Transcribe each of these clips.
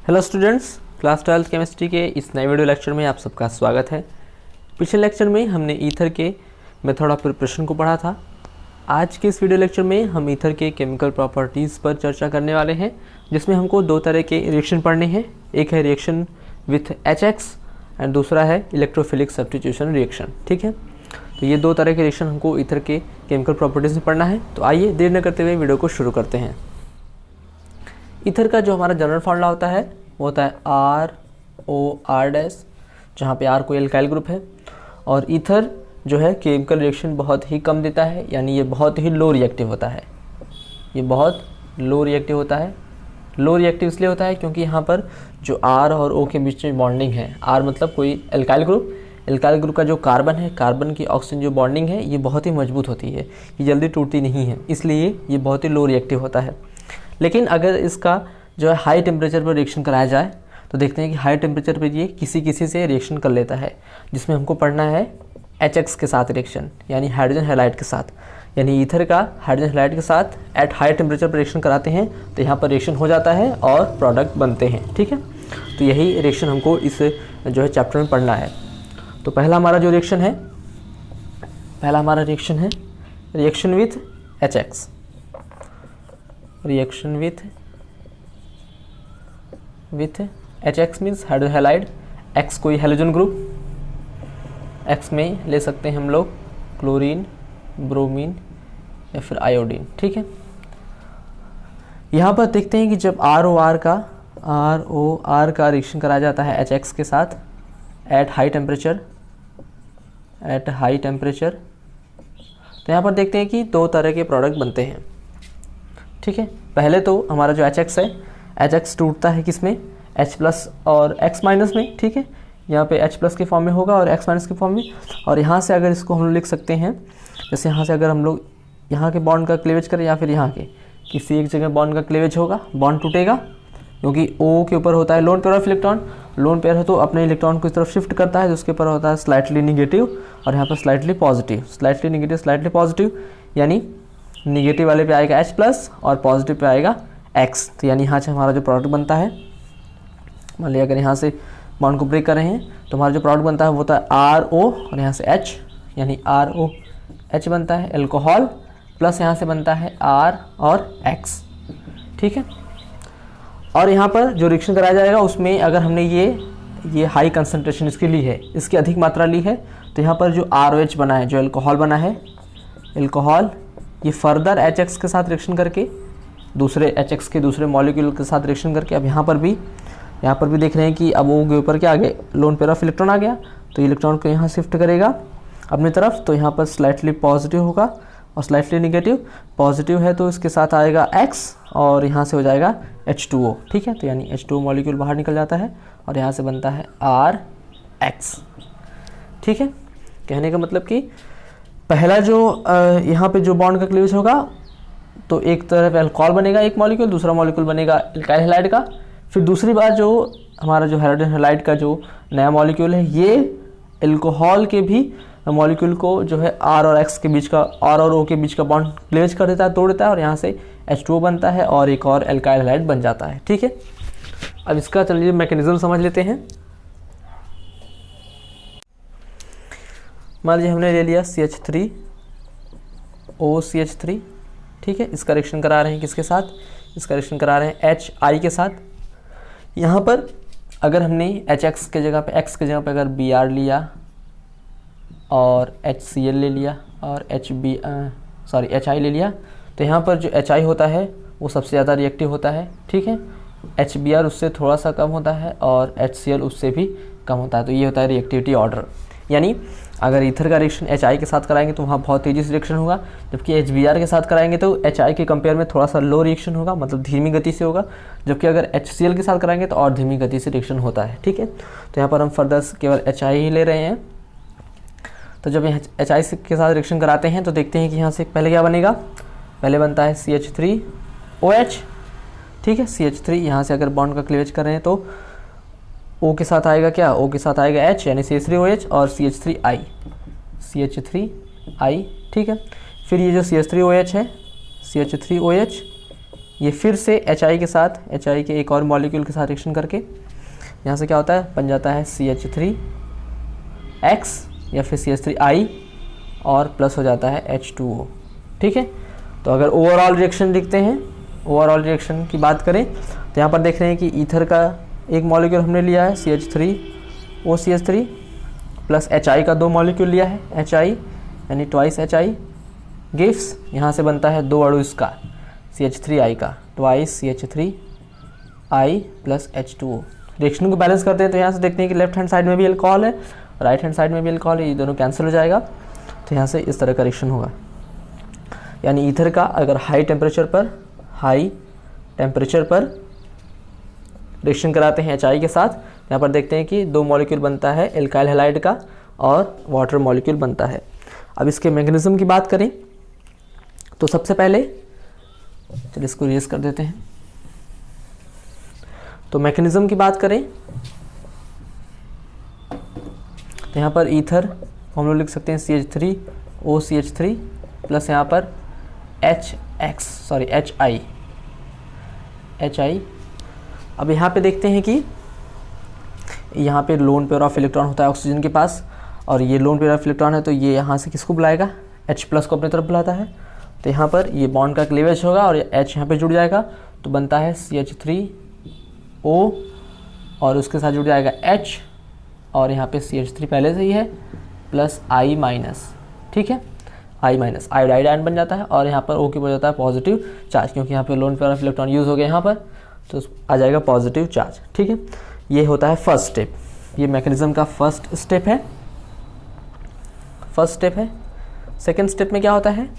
Hello students, class 12 chemistry के इस नए वीडियो लेक्चर में आप सबका स्वागत है। पिछले लेक्चर में हमने ईथर के मेथड ऑफ प्रिपरेशन को पढ़ा था। आज के इस वीडियो लेक्चर में हम ईथर के केमिकल प्रॉपर्टीज़ पर चर्चा करने वाले हैं, जिसमें हमको दो तरह के रिएक्शन पढ़ने हैं। एक है रिएक्शन विथ HX एंड दूसरा है इलेक्ट्रोफिलिक सब्स्टिट्यूशन रिएक्शन। ठीक है, तो ये दो तरह के रिएक्शन हमको ईथर के केमिकल प्रॉपर्टीज़ में पढ़ना है। तो आइए देर न करते हुए वीडियो को शुरू करते हैं। ईथर का जो हमारा जनरल फार्मूला होता है वो होता है ROR', जहाँ पे R कोई एल्काइल ग्रुप है। और ईथर जो है केमिकल रिएक्शन बहुत ही कम देता है, यानी ये बहुत ही लो रिएक्टिव होता है। ये बहुत लो रिएक्टिव होता है। लो रिएक्टिव इसलिए होता है क्योंकि यहाँ पर जो R और O के बीच में बॉन्डिंग है, R मतलब कोई एल्काइल ग्रुप, एल्काइल ग्रुप का जो कार्बन है, कार्बन की ऑक्सीजन जो बॉन्डिंग है ये बहुत ही मजबूत होती है, ये जल्दी टूटती नहीं है, इसलिए ये बहुत ही लो रिएक्टिव होता है। लेकिन अगर इसका जो है हाई टेम्परेचर पर रिएक्शन कराया जाए तो देखते हैं कि हाई टेम्परेचर पर ये किसी से रिएक्शन कर लेता है, जिसमें हमको पढ़ना है HX के साथ रिएक्शन, यानी हाइड्रोजन हैलाइड के साथ। यानी ईथर का हाइड्रोजन हैलाइड के साथ एट हाई टेम्परेचर पर रिएक्शन कराते हैं तो यहाँ पर रिएक्शन हो जाता है और प्रोडक्ट बनते हैं। ठीक है, तो यही रिएक्शन हमको इस जो है चैप्टर में पढ़ना है। तो पहला हमारा रिएक्शन है reaction with HX। Reaction with HX means hydrogen halide, X कोई हैलोजन ग्रुप, X में ले सकते हैं हम लोग क्लोरीन, ब्रोमीन या फिर आयोडीन। ठीक है, यहाँ पर देखते हैं कि जब ROR का रिएक्शन कराया जाता है HX के साथ एट हाई टेम्परेचर, तो यहाँ पर देखते हैं कि दो तरह के प्रोडक्ट बनते हैं। ठीक है, पहले तो हमारा जो HX है, HX टूटता है किसमें, H+ और X- में। ठीक है, यहाँ पे H+ के फॉर्म में होगा और X- के फॉर्म में। और यहाँ से अगर इसको हम लोग लिख सकते हैं, जैसे यहाँ से अगर हम लोग यहाँ के बॉन्ड का क्लीवेज करें या फिर यहाँ के किसी एक जगह बॉन्ड का क्लीवेज होगा, बॉन्ड टूटेगा, क्योंकि O के ऊपर होता है lone pair of electron. Lone pair है तो अपने इलेक्ट्रॉन को इस तरफ शिफ्ट करता है, तो उसके ऊपर होता है स्लाइटली निगेटिव और यहाँ पर slightly positive. Slightly negative, slightly positive, यानी निगेटिव वाले पे आएगा H+ और पॉजिटिव पे आएगा X। तो यानी यहाँ से हमारा जो प्रोडक्ट बनता है, मान लिया अगर यहाँ से बॉन्ड को ब्रेक कर रहे हैं तो हमारा जो प्रोडक्ट बनता है वो होता है RO और यहाँ से H, यानी ROH बनता है एल्कोहल, प्लस यहाँ से बनता है R और X। ठीक है, और यहाँ पर जो रिएक्शन कराया जाएगा उसमें अगर हमने ये हाई कंसंट्रेशन इसकी ली है, इसकी अधिक मात्रा ली है, तो यहाँ पर जो ROH बना है, जो एल्कोहल बना है, एल्कोहल ये फर्दर HX के साथ रिएक्शन करके दूसरे HX के दूसरे मॉलिक्यूल के साथ रिएक्शन करके अब यहाँ पर भी देख रहे हैं कि अब O के ऊपर क्या आ गया, लोन पेयर ऑफ इलेक्ट्रॉन आ गया, तो इलेक्ट्रॉन को यहाँ शिफ्ट करेगा अपनी तरफ। तो यहाँ पर स्लाइटली पॉजिटिव होगा और स्लाइटली निगेटिव। पॉजिटिव है तो इसके साथ आएगा X और यहाँ से हो जाएगा H2O। ठीक है, तो यानी H2O मॉलिक्यूल बाहर निकल जाता है और यहाँ से बनता है RX। ठीक है, कहने का मतलब कि पहला जो यहाँ पे जो बॉन्ड का क्लीवेज होगा तो एक तरफ अल्कोहल बनेगा एक मॉलिक्यूल, दूसरा मॉलिक्यूल बनेगा एल्काइल हैलाइड का। फिर दूसरी बार जो हमारा जो हाइड्रोजन हैलाइड का जो नया मॉलिक्यूल है, ये एल्कोहल के भी मॉलिक्यूल को जो है R और X के बीच का, R और O के बीच का बॉन्ड क्लीवेज कर देता है, तोड़ देता है और यहाँ से H2O बनता है और एक और एल्काइल हैलाइड बन जाता है। ठीक है, अब इसका चलिए मैकेनिज्म समझ लेते हैं। मान लीजिए हमने ले लिया CH3OCH3। ठीक है, इसका रिएक्शन करा रहे हैं किसके साथ, इसका रिएक्शन करा रहे हैं HI के साथ। यहाँ पर अगर हमने HX के जगह पे, X के जगह पे अगर Br लिया और HCl ले लिया और HI ले लिया, तो यहाँ पर जो HI होता है वो सबसे ज़्यादा रिएक्टिव होता है। ठीक है, HBr उससे थोड़ा सा कम होता है और HCl उससे भी कम होता है। तो ये होता है रिएक्टिविटी ऑर्डर, यानी अगर ईथर का रिएक्शन HI के साथ कराएंगे तो वहाँ बहुत तेज़ी से रिएक्शन होगा, जबकि HBr के साथ कराएंगे तो HI के कंपेयर में थोड़ा सा लो रिएक्शन होगा, मतलब धीमी गति से होगा, जबकि अगर HCl के साथ कराएंगे तो और धीमी गति से रिएक्शन होता है। ठीक है, तो यहाँ पर हम फर्दर केवल HI ही ले रहे हैं। तो जब HI के साथ रिएक्शन कराते हैं तो देखते हैं कि यहाँ से पहले क्या बनेगा, पहले बनता है CH3OH। ठीक है, CH3 यहाँ से अगर बॉन्ड का क्लीवेज कर रहे हैं तो O के साथ आएगा क्या, O के साथ आएगा H, यानी CH3OH और CH3I। ठीक है, फिर ये जो CH3OH है, CH3OH ये फिर से HI के साथ, HI के एक और मॉलिक्यूल के साथ रिएक्शन करके यहाँ से क्या होता है, बन जाता है CH3X या फिर CH3I और प्लस हो जाता है H2O। ठीक है, तो अगर ओवरऑल रिएक्शन लिखते हैं, ओवरऑल रिएक्शन की बात करें तो यहाँ पर देख रहे हैं कि ईथर का एक मॉलिक्यूल हमने लिया है CH3OCH3 प्लस HI का 2 मॉलिक्यूल लिया है HI यानी ट्वाइस HI गिव्स, यहाँ से बनता है 2 अणु इसका CH3I का, twice CH3I plus H2O। Reaction को बैलेंस करते हैं तो यहाँ से देखते हैं कि लेफ्ट हैंड साइड में भी अल्कोहल है, राइट हैंड साइड में भी अल्कोहल है, ये दोनों कैंसिल हो जाएगा, तो यहाँ से इस तरह का रिएक्शन होगा। यानी ईथर का अगर हाई टेम्परेचर पर रिएक्शन कराते हैं HI के साथ, यहाँ पर देखते हैं कि 2 मॉलिक्यूल बनता है एल्काइल हैलाइड का और वाटर मॉलिक्यूल बनता है। अब इसके मैकेनिज्म की बात करें तो सबसे पहले चलिए इसको रेज कर देते हैं। तो मैकेनिज्म की बात करें तो यहाँ पर ईथर हम लोग लिख सकते हैं CH3OCH3 प्लस यहाँ पर HI। अब यहाँ पे देखते हैं कि यहाँ पे लोन पेयर ऑफ इलेक्ट्रॉन होता है ऑक्सीजन के पास, और ये लोन पेयर ऑफ इलेक्ट्रॉन है तो ये यहाँ से किसको बुलाएगा, H+ को अपनी तरफ बुलाता है। तो यहाँ पर ये बॉन्ड का क्लीवेज होगा और H यहाँ पे जुड़ जाएगा तो बनता है CH3O और उसके साथ जुड़ जाएगा H और यहाँ पे CH3 पहले से ही है प्लस I-। ठीक है, I- आयोडाइड आयन बन जाता है और यहाँ पर O की वजह जाता है पॉजिटिव चार्ज, क्योंकि यहाँ पे lone pair of electron use हो गया यहाँ पर, तो आ जाएगा पॉजिटिव चार्ज। ठीक है, ये होता है फर्स्ट स्टेप, ये मैकेनिज्म का फर्स्ट स्टेप है। सेकेंड स्टेप में क्या होता है,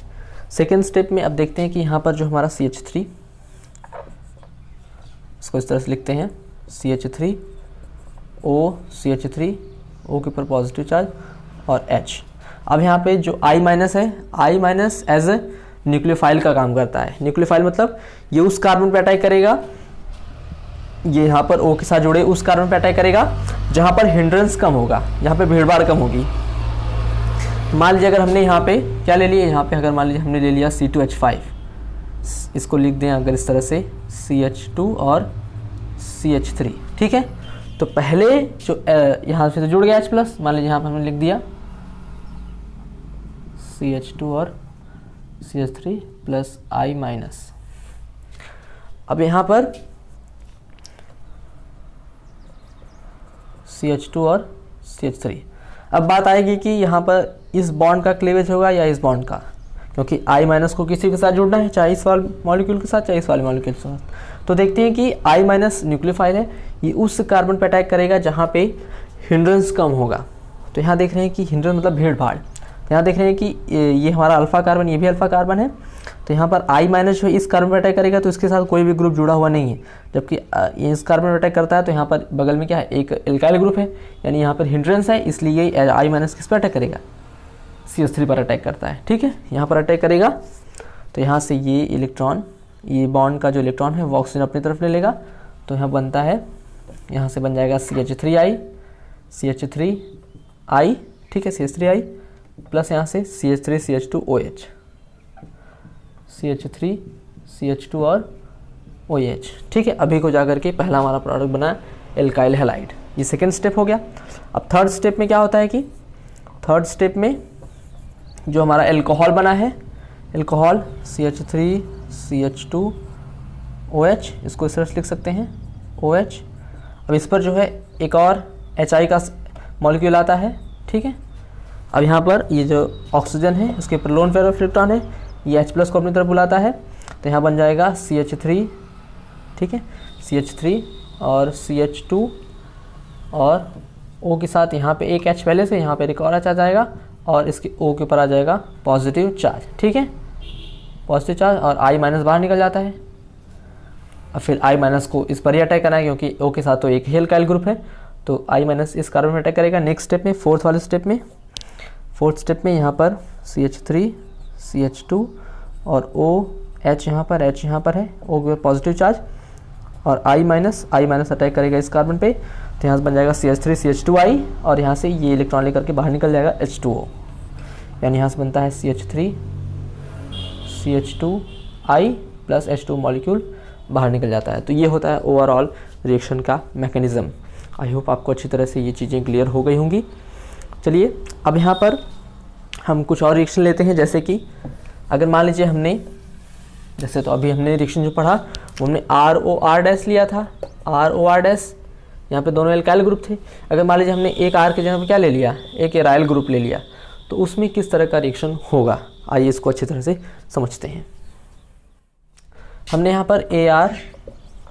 सेकेंड स्टेप में अब देखते हैं कि यहाँ पर जो हमारा CH3, इसको इस तरह से लिखते हैं CH3O के ऊपर पॉजिटिव चार्ज और H। अब यहाँ पे जो I- है, I- एज ए न्यूक्लियोफाइल का काम करता है। न्यूक्लियोफाइल मतलब ये उस कार्बन पे अटैक करेगा, ये यहाँ पर O के साथ जुड़े उस कार्बन पे अटैक करेगा जहाँ पर हिंड्रेंस कम होगा, यहाँ पे भीड़भाड़ कम होगी। मान लीजिए अगर हमने यहाँ पे क्या ले लिया, यहाँ पे अगर मान लीजिए हमने ले लिया C2H5, इसको लिख दें अगर इस तरह से CH2 और CH3। ठीक है, तो पहले जो यहाँ से तो जुड़ गया H+, मान लीजिए यहाँ पर हमने लिख दिया CH2 और CH3 प्लस I-। अब यहाँ पर CH2 और CH3, अब बात आएगी कि यहाँ पर इस बॉन्ड का क्लीवेज होगा या इस बॉन्ड का, क्योंकि I- को किसी के साथ जुड़ना है, चाहे इस वाले मॉलिक्यूल के साथ चाहे इस वाले मॉलिक्यूल के साथ। तो देखते हैं कि I- न्यूक्लियोफाइल है, ये उस कार्बन पर अटैक करेगा जहाँ पे हिंड्रेंस कम होगा। तो यहाँ देख रहे हैं कि हिंड्रेंस मतलब भीड़ भाड़, तो यहाँ देख रहे हैं कि ये हमारा अल्फा कार्बन, ये भी अल्फा कार्बन है, तो यहाँ पर I- जो इस कार्बन पर अटैक करेगा तो इसके साथ कोई भी ग्रुप जुड़ा हुआ नहीं है, जबकि ये इस कार्बन पर अटैक करता है तो यहाँ पर बगल में क्या है, एक एल्काइल ग्रुप है, यानी यहाँ पर हिंड्रेंस है, इसलिए I- किस पर अटैक करेगा, CH3 पर अटैक करता है। ठीक है, यहाँ पर अटैक करेगा तो यहाँ से ये इलेक्ट्रॉन, ये बॉन्ड का जो इलेक्ट्रॉन है वो ऑक्सीजन अपनी तरफ ले लेगा, तो यहाँ बनता है, यहाँ से बन जाएगा CH3I। ठीक है, CH3I प्लस यहाँ से CH3CH2OH, CH3CH2 और OH। ठीक है, अभी को जाकर के पहला हमारा प्रोडक्ट बना एल्काइल हैलाइड। ये सेकेंड स्टेप हो गया। अब थर्ड स्टेप में क्या होता है कि थर्ड स्टेप में जो हमारा एल्कोहल बना है, एल्कोहल CH3CH2OH, इसको इस तरह से लिख सकते हैं OH। अब इस पर जो है एक और HI का मॉलिक्यूल आता है। ठीक है, अब यहाँ पर ये जो ऑक्सीजन है उसके ऊपर लोन पेयर ऑफ इलेक्ट्रॉन है, ये H+ को अपनी तरफ बुलाता है, तो यहाँ बन जाएगा CH3। ठीक है, CH3 और CH2 और O के साथ यहाँ पे एक H पहले से, यहाँ पे एक और H आ जाएगा और इसके O के ऊपर आ जाएगा पॉजिटिव चार्ज। ठीक है, पॉजिटिव चार्ज और I- बाहर निकल जाता है। अब फिर I- को इस पर ही अटैक करना है, क्योंकि O के साथ तो एक ही एल्काइल ग्रुप है, तो I- इस कार्बन में अटैक करेगा। नेक्स्ट स्टेप में, फोर्थ स्टेप में यहाँ पर CH3 CH2 और OH यहाँ पर, H यहाँ पर है, O के ऊपर पॉजिटिव चार्ज और I- अटैक करेगा इस कार्बन पे, तो यहाँ से बन जाएगा CH3 CH2I और यहाँ से ये इलेक्ट्रॉन लेकर के बाहर निकल जाएगा H2O, यानी यहाँ से बनता है CH3 CH2I plus H2 molecule बाहर निकल जाता है। तो ये होता है ओवरऑल रिएक्शन का मैकेनिज़्म। आई होप आपको अच्छी तरह से ये चीज़ें क्लियर हो गई होंगी। चलिए अब यहाँ पर हम कुछ और रिएक्शन लेते हैं, जैसे कि अगर मान लीजिए हमने, जैसे तो अभी हमने रिएक्शन जो पढ़ा वो हमने ROR' लिया था, ROR', यहाँ पे दोनों एल्काइल ग्रुप थे। अगर मान लीजिए हमने एक R के जगह पे क्या ले लिया, एक एराइल ग्रुप ले लिया, तो उसमें किस तरह का रिएक्शन होगा, आइए इसको अच्छी तरह से समझते हैं। हमने यहाँ पर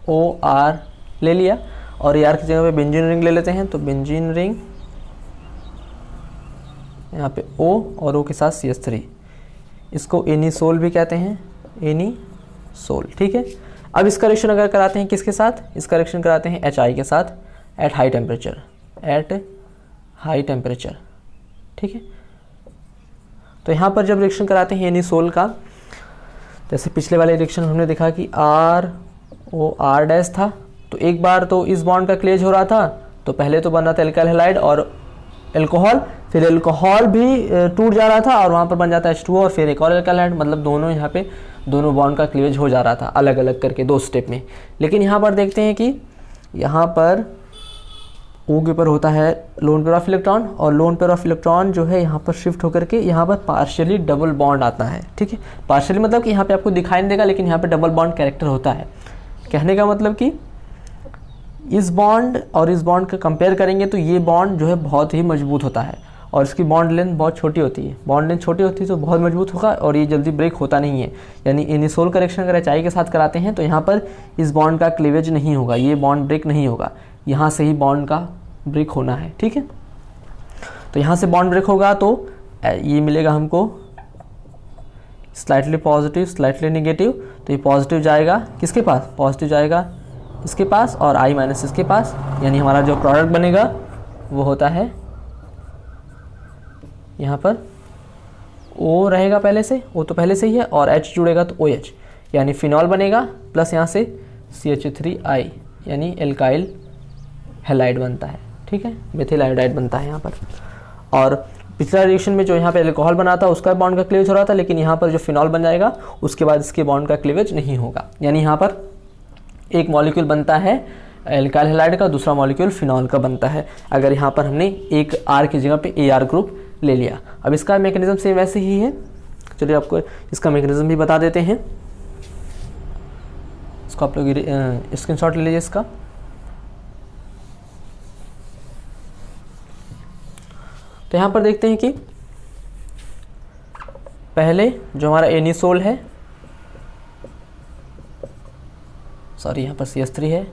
AROR ले लिया और AR की जगह पे बेंजीन रिंग ले लेते हैं। तो बेंजीन रिंग यहाँ पे O और O के साथ CH3, इसको एनिसोल भी कहते हैं, एनिसोल। ठीक है, अब इसका रिएक्शन अगर कराते हैं किसके साथ, इसका रिएक्शन कराते हैं HI के साथ at high temperature, at high temperature. ठीक है, तो यहाँ पर जब रिएक्शन कराते हैं एनिसोल का, जैसे पिछले वाले रिएक्शन हमने देखा कि ROR' था, तो एक बार तो इस बॉन्ड का क्लेज हो रहा था, तो पहले तो बन रहा था एल्काइल हैलाइड और एल्कोहल, फिर एल्कोहल भी टूट जा रहा था और वहाँ पर बन जाता है H2O और फिर एक और एल्काइल हैलाइड, मतलब दोनों यहाँ पे दोनों बॉन्ड का क्लीवेज हो जा रहा था अलग अलग करके 2 स्टेप में। लेकिन यहाँ पर देखते हैं कि यहाँ पर O के ऊपर होता है लोन पेयर ऑफ इलेक्ट्रॉन और लोन पेयर ऑफ इलेक्ट्रॉन जो है यहाँ पर शिफ्ट होकर के यहाँ पर पार्शियली डबल बॉन्ड आता है। ठीक है, पार्शियली मतलब कि यहाँ पे आपको दिखाई नहीं देगा, लेकिन यहाँ पे डबल बॉन्ड कैरेक्टर होता है। कहने का मतलब कि इस बॉन्ड और इस बॉन्ड का कंपेयर करेंगे तो ये बॉन्ड जो है बहुत ही मजबूत होता है और इसकी बॉन्ड लेंथ बहुत छोटी होती है। बॉन्ड लेंथ छोटी होती है तो बहुत मजबूत होगा और ये जल्दी ब्रेक होता नहीं है। यानी एनिसोल का रिएक्शन अगर HI के साथ कराते हैं तो यहाँ पर इस बॉन्ड का क्लीवेज नहीं होगा, ये बॉन्ड ब्रेक नहीं होगा, यहाँ से ही बॉन्ड का ब्रेक होना है। ठीक है, तो यहाँ से बॉन्ड ब्रेक होगा तो ये मिलेगा हमको स्लाइटली पॉजिटिव, स्लाइटली नेगेटिव। तो ये पॉजिटिव जाएगा किसके पास, पॉजिटिव जाएगा इसके पास और I माइनस इसके पास, यानी हमारा जो प्रोडक्ट बनेगा वो होता है यहाँ पर O रहेगा पहले से, O तो पहले से ही है और H जुड़ेगा तो OH, यानी फिनॉल बनेगा प्लस यहाँ से CH3I यानी एल्काइल हैलाइड बनता है। ठीक है, मेथिल आयोडाइड बनता है यहाँ पर। और पिछला रिएक्शन में जो यहाँ पे अल्कोहल बना था उसका बॉन्ड का क्लीवेज हो रहा था, लेकिन यहाँ पर जो फिनॉल बन जाएगा उसके बाद इसके बॉन्ड का क्लीवेज नहीं होगा। यानी यहाँ पर एक मॉलिक्यूल बनता है एल्काइल हैलाइड का, दूसरा मॉलिक्यूल फिनॉल का बनता है, अगर यहाँ पर हमने एक R की जगह पे AR ग्रुप ले लिया। अब इसका मैकेनिज्म सेम वैसे ही है, चलिए आपको इसका मैकेनिज्म भी बता देते हैं। इसको आप लोग स्क्रीनशॉट ले लीजिए इसका। तो यहाँ पर देखते हैं कि पहले जो हमारा एनिसोल है, सॉरी यहाँ पर CH3 है,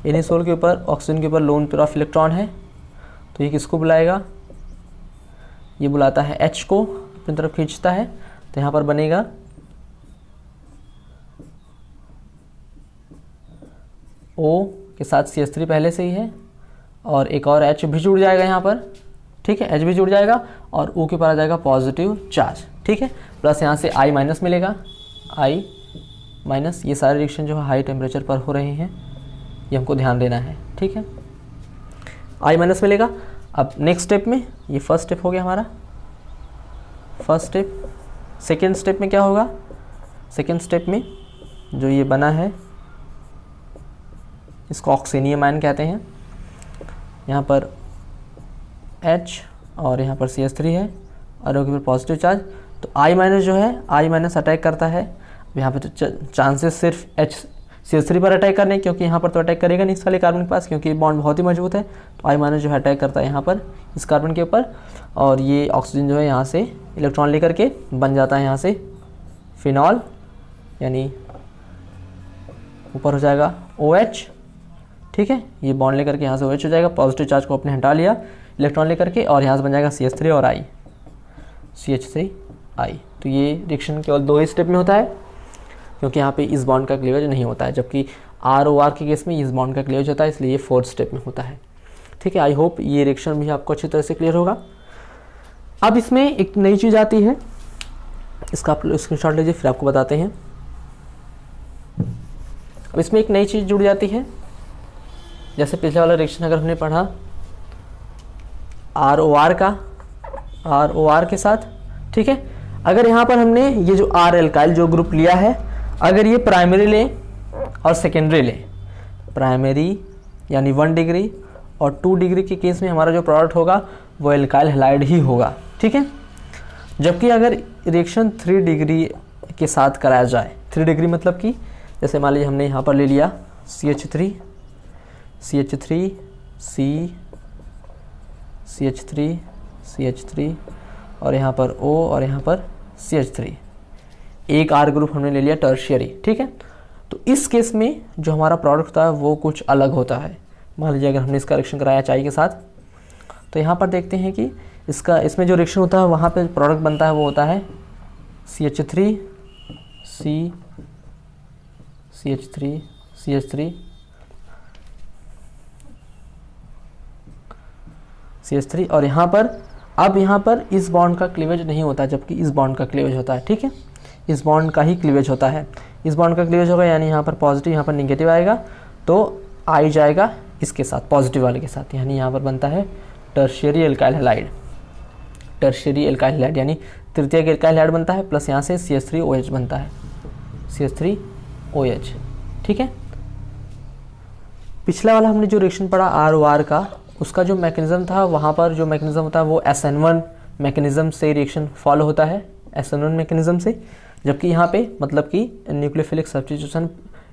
एनिसोल के ऊपर ऑक्सीजन के ऊपर लोन पेयर ऑफ इलेक्ट्रॉन है, तो ये किसको बुलाएगा, ये बुलाता है H को, अपनी तरफ खींचता है। तो यहाँ पर बनेगा O के साथ CH3 पहले से ही है और एक और H भी जुड़ जाएगा यहाँ पर। ठीक है, H भी जुड़ जाएगा और O के ऊपर आ जाएगा पॉजिटिव चार्ज। ठीक है, प्लस यहाँ से I माइनस मिलेगा, I माइनस। ये सारे रिएक्शन जो है हाई टेम्परेचर पर हो रहे हैं, ये हमको ध्यान देना है। ठीक है, I माइनस मिलेगा। अब नेक्स्ट स्टेप में, ये फर्स्ट स्टेप हो गया हमारा, फर्स्ट स्टेप। सेकेंड स्टेप में क्या होगा, सेकेंड स्टेप में जो ये बना है इसको ऑक्सीनियम आयन कहते हैं। यहाँ पर H और यहाँ पर CH3 है और उसके ऊपर पॉजिटिव चार्ज, तो I माइनस जो है, I माइनस अटैक करता है। यहाँ पे तो चांसेस सिर्फ CH3 पर अटैक करने, क्योंकि यहाँ पर तो अटैक करेगा नहीं इस वाले कार्बन के पास, क्योंकि बॉन्ड बहुत ही मजबूत है। तो I माइनस जो है अटैक करता है यहाँ पर इस कार्बन के ऊपर, और ये ऑक्सीजन जो है यहाँ से इलेक्ट्रॉन लेकर के बन जाता है यहाँ से फिनॉल, यानी ऊपर हो जाएगा OH। ठीक है, ये बॉन्ड लेकर के यहाँ से OH हो जाएगा, पॉजिटिव चार्ज को अपने हटा लिया इलेक्ट्रॉन लेकर के, और यहाँ से बन जाएगा CH3 और I, CH3I। तो ये रिएक्शन केवल 2 ही स्टेप में होता है, क्योंकि यहाँ पे इस बॉन्ड का क्लीवेज नहीं होता है, जबकि ROR के केस में इस बॉन्ड का क्लीवेज होता है, इसलिए ये 4th स्टेप में होता है। ठीक है, आई होप ये रिएक्शन भी आपको अच्छी तरह से क्लियर होगा। अब इसमें एक नई चीज़ आती है, इसका आप स्क्रीनशॉट लीजिए, फिर आपको बताते हैं। अब इसमें एक नई चीज़ जुड़ जाती है, जैसे पिछले वाला रिएक्शन अगर हमने पढ़ा ROR के साथ। ठीक है, अगर यहाँ पर हमने ये जो R एल्काइल जो ग्रुप लिया है, अगर ये प्राइमरी ले और सेकेंडरी ले, प्राइमरी यानी 1 डिग्री और 2 डिग्री के केस में हमारा जो प्रोडक्ट होगा वो एल्काइल हैलाइड ही होगा, ठीक है। जबकि अगर रिएक्शन 3 डिग्री के साथ कराया जाए, 3 डिग्री मतलब कि जैसे मान लीजिए हमने यहाँ पर ले लिया CH3 CH3 और यहाँ पर O और यहाँ पर CH3, एक R ग्रुप हमने ले लिया टर्शियरी, ठीक है। तो इस केस में जो हमारा प्रोडक्ट होता है वो कुछ अलग होता है। मान लीजिए अगर हमने इसका रिएक्शन कराया HI के साथ, तो यहाँ पर देखते हैं कि इसमें जो रिएक्शन होता है वहाँ पे प्रोडक्ट बनता है वो होता है CH3 CH3 और यहाँ पर इस बॉन्ड का क्लीवेज नहीं होता, जबकि इस बॉन्ड का क्लीवेज होता है, ठीक है। इस बॉन्ड का ही क्लीवेज होता है, इस बॉन्ड का क्लीवेज होगा, यानी यहाँ पर पॉजिटिव यहाँ पर निगेटिव आएगा तो आई जाएगा इसके साथ, पॉजिटिव वाले के साथ, यानी यहाँ पर बनता है टर्शियरी एल्काइल हैलाइड, यानी तृतीयक एल्काइल हैलाइड बनता है, प्लस यहाँ से CH3OH बनता है, CH3OH, ठीक है। पिछला वाला हमने जो रिएक्शन पढ़ा ROR का, उसका जो मैकेनिज्म था, वहाँ पर जो मैकेनिज्म होता है वो SN1 मैकेनिज्म से रिएक्शन फॉलो होता है, SN1 मैकेनिज्म से, जबकि यहाँ पे मतलब कि न्यूक्लियोफिलिक सब्स्टिट्यूशन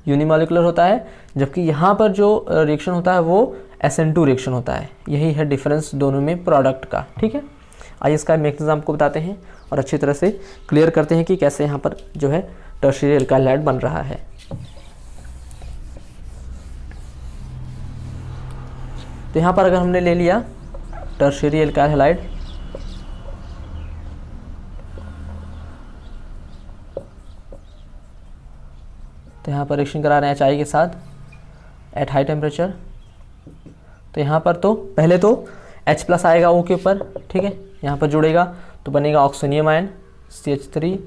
यूनिमॉलिकुलर होता है, जबकि यहाँ पर जो रिएक्शन होता है वो SN2 रिएक्शन होता है। यही है डिफरेंस दोनों में प्रोडक्ट का, ठीक है। आइए इसका मैकेनिज्म आपको बताते हैं और अच्छी तरह से क्लियर करते हैं कि कैसे यहाँ पर जो है टर्शियरी एल्काइल हैलाइड बन रहा है। तो यहाँ पर अगर हमने ले लिया टर्शियरी एल्काइल हैलाइड, तो यहाँ पर रिएक्शन करा रहे हैं HI के साथ एट हाई टेम्परेचर। तो यहाँ पर तो पहले तो H+ आएगा O के ऊपर, ठीक है, यहाँ पर जुड़ेगा तो बनेगा ऑक्सीनियम आयन CH3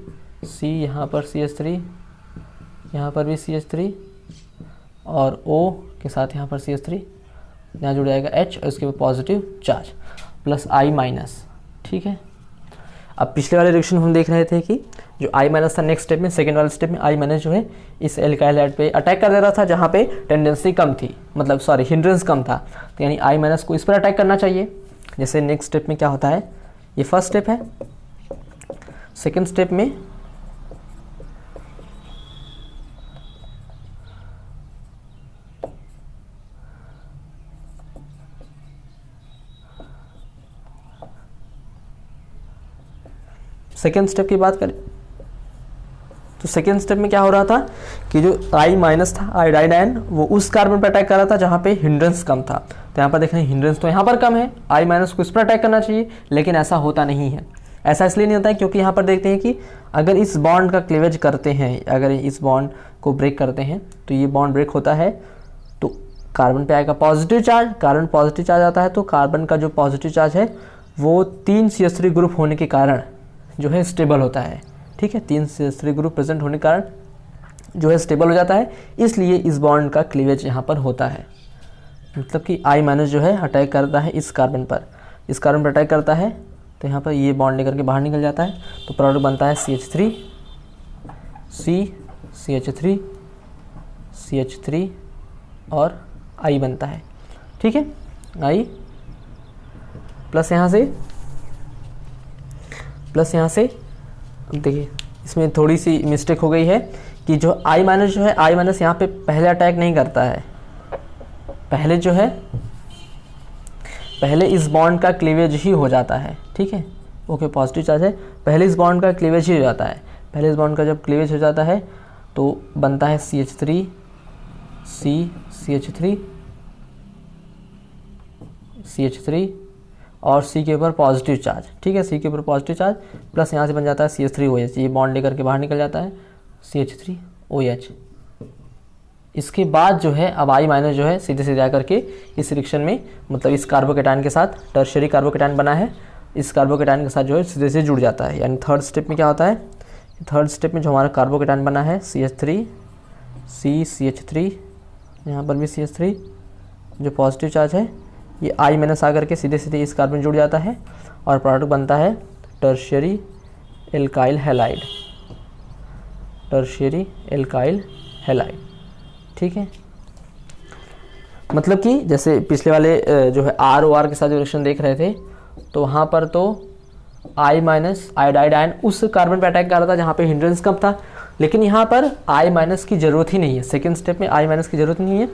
C, यहाँ पर CH3, यहाँ पर भी CH3 और O के साथ यहाँ पर CH3, यहाँ जुड़ जाएगा H और इसके ऊपर पॉजिटिव चार्ज प्लस I-, ठीक है। अब पिछले वाले रिएक्शन हम देख रहे थे कि जो I- था नेक्स्ट स्टेप में, सेकेंड वाले स्टेप में I- जो है इस एल्काइल हैलाइड पे अटैक कर दे रहा था जहाँ पे टेंडेंसी कम थी, मतलब सॉरी हिंड्रेंस कम था, तो यानी I- को इस पर अटैक करना चाहिए। जैसे नेक्स्ट स्टेप में क्या होता है, ये फर्स्ट स्टेप है, सेकेंड स्टेप में सेकेंड स्टेप की बात करें तो सेकेंड स्टेप में क्या हो रहा था कि जो I- था आयोडाइड आयन वो उस कार्बन पर अटैक कर रहा था जहाँ पे हिंड्रेंस कम था। तो यहाँ पर देख रहे हैं हिंड्रेंस तो यहाँ पर कम है, I- को इस पर अटैक करना चाहिए, लेकिन ऐसा होता नहीं है। ऐसा इसलिए नहीं होता है क्योंकि यहाँ पर देखते हैं कि अगर इस बॉन्ड का क्लीवेज करते हैं, अगर इस बॉन्ड को ब्रेक करते हैं तो ये बॉन्ड ब्रेक होता है तो कार्बन पे आएगा positive charge, carbon positive charge आता है तो कार्बन का जो पॉजिटिव चार्ज है वो 3 CH3 ग्रुप होने के कारण जो है स्टेबल होता है, ठीक है। 3 CH3 ग्रुप प्रेजेंट होने के कारण जो है स्टेबल हो जाता है, इसलिए इस बॉन्ड का क्लीवेज यहाँ पर होता है। मतलब कि I- जो है अटैक करता है इस कार्बन पर, इस कार्बन पर अटैक करता है तो यहाँ पर ये बॉन्ड लेकर के बाहर निकल जाता है, तो प्रोडक्ट बनता है CH3 C, CH3 और I बनता है, ठीक है। I प्लस यहाँ से देखिए इसमें थोड़ी सी मिस्टेक हो गई है कि जो I- जो है I- यहाँ पे पहले अटैक नहीं करता है, पहले इस बॉन्ड का क्लीवेज ही हो जाता है, ठीक है। ओके, पॉजिटिव चार्ज है, पहले इस बॉन्ड का क्लीवेज ही हो जाता है। पहले इस बॉन्ड का जब क्लीवेज हो जाता है तो बनता है CH3 C, CH3 और C के ऊपर पॉजिटिव चार्ज, ठीक है, C के ऊपर पॉजिटिव चार्ज प्लस यहाँ से बन जाता है CH3OH, ये बॉन्ड लेकर के बाहर निकल जाता है CH3OH। इसके बाद जो है अब I- जो है सीधे सीधे आकर के इस रिएक्शन में, मतलब इस कार्बोकेटायन के साथ टर्शियरी कार्बोकेटायन बना है, इस कार्बोकेटायन के साथ जो है सीधे से जुड़ जाता है। यानी थर्ड स्टेप में क्या होता है, थर्ड स्टेप में जो हमारा कार्बोकेटायन बना है CH3 C, CH3, यहाँ पर भी CH3, जो पॉजिटिव चार्ज है ये I- आकर के सीधे सीधे इस कार्बन जुड़ जाता है और प्रोडक्ट बनता है tertiary alkyl halide. Tertiary alkyl halide. ठीक है, मतलब कि जैसे पिछले वाले जो है आर ओ आर के साथ जो रिएक्शन देख रहे थे, तो वहाँ पर तो I माइनस आयोडाइड आयन उस कार्बन पे अटैक कर रहा था जहाँ पे हिंड्रेंस कम था, लेकिन यहाँ पर I माइनस की ज़रूरत ही नहीं है। सेकेंड स्टेप में I माइनस की ज़रूरत नहीं है,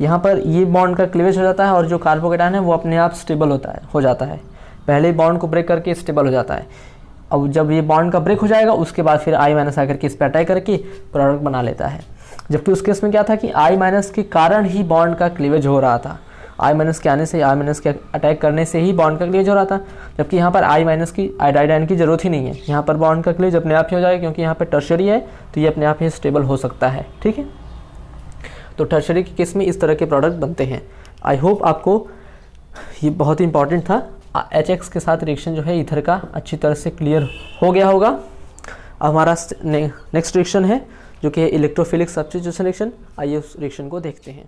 यहाँ पर ये बॉन्ड का क्लीवेज हो जाता है और जो कार्बोकेटायन है वो अपने आप स्टेबल हो जाता है। पहले बॉन्ड को ब्रेक करके स्टेबल हो जाता है। अब जब ये बॉन्ड का ब्रेक हो जाएगा उसके बाद फिर I माइनस आकर के इस पर अटैक करके प्रोडक्ट बना लेता है। जबकि उस केस में क्या था कि I माइनस के कारण ही बॉन्ड का क्लीवेज हो रहा था, I माइनस के आने से, I माइनस के अटैक करने से ही बॉन्ड का क्लीवेज हो रहा था। जबकि यहाँ पर I माइनस की आयोडाइड आयन की ज़रूरत ही नहीं है, यहाँ पर बॉन्ड का क्लीवेज अपने आप ही हो जाएगा, क्योंकि यहाँ पर टर्शियरी है तो ये अपने आप ही स्टेबल हो सकता है। ठीक है, तो टर्शियरी के केस में इस तरह के प्रोडक्ट बनते हैं। आई होप आपको ये बहुत ही इंपॉर्टेंट था। HX के साथ रिएक्शन जो है ईथर का अच्छी तरह से क्लियर हो गया होगा। अब हमारा नेक्स्ट रिएक्शन है जो कि है इलेक्ट्रोफिलिक सब्स्टिट्यूशन रिएक्शन। आइए उस रिएक्शन को देखते हैं।